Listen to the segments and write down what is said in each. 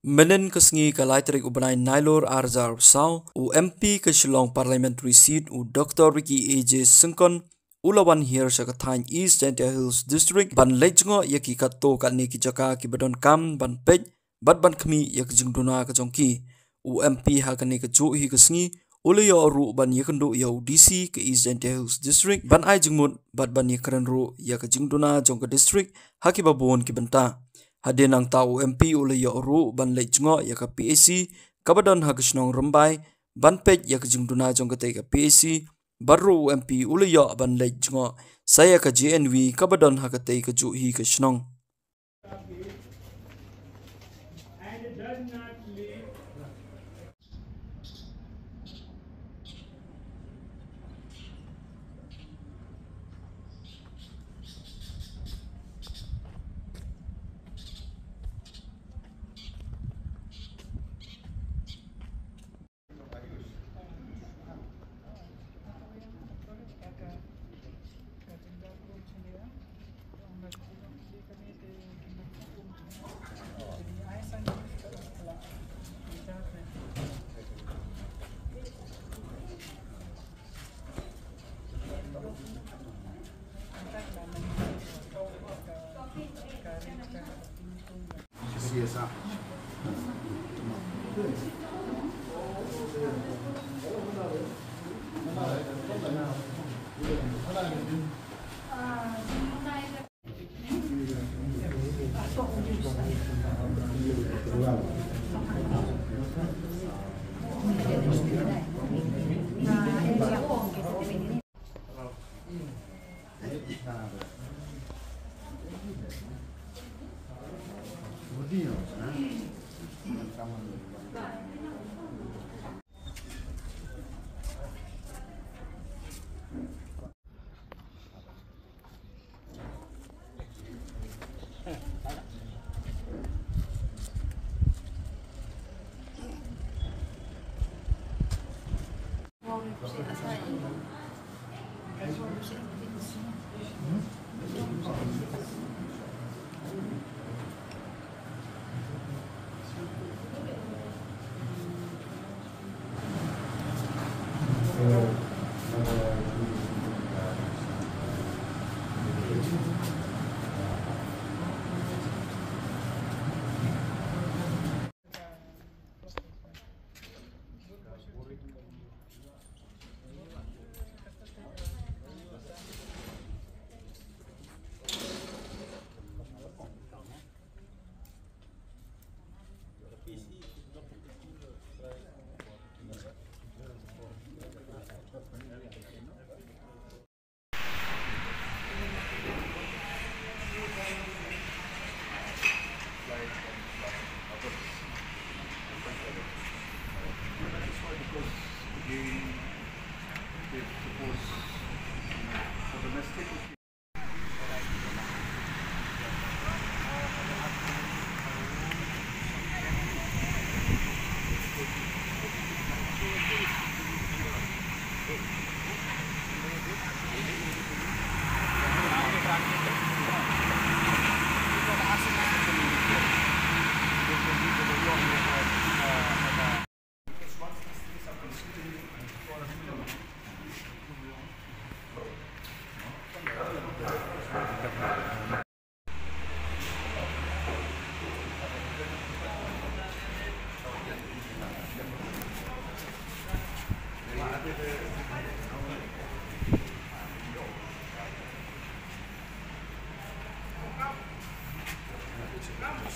Menen kesengi kalai terik ubanai Nailor Arzar Sao, u MP ke Shillong Parliamentary Seat u Dr. Ricky A.J. Sengkon, ulawan hier Syakathain East Gentle Hills District, ban lejngo yaki kato kalni ki jaka ki badon kam ban pej, bat ban kemi yak jingduna ke jongki, u MP hakani ke ju hi kesengi, ule yo ru ban yakendu ya DC ke East Gentle Hills District, ban ai jingmut bat ban yakeren ru yak jingduna jongke district, haki babon ki benta. Hadin ang tau MP ule yo ru ban lejngo ya ka PAC kabadon hagisnong rembai ban pej ya ka jingduna jong kete ka PAC baru MP ule yo ban lejngo saya ka JNV kabadon hakate ka juhi ka snong. Biasa.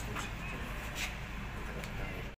Słuchaj.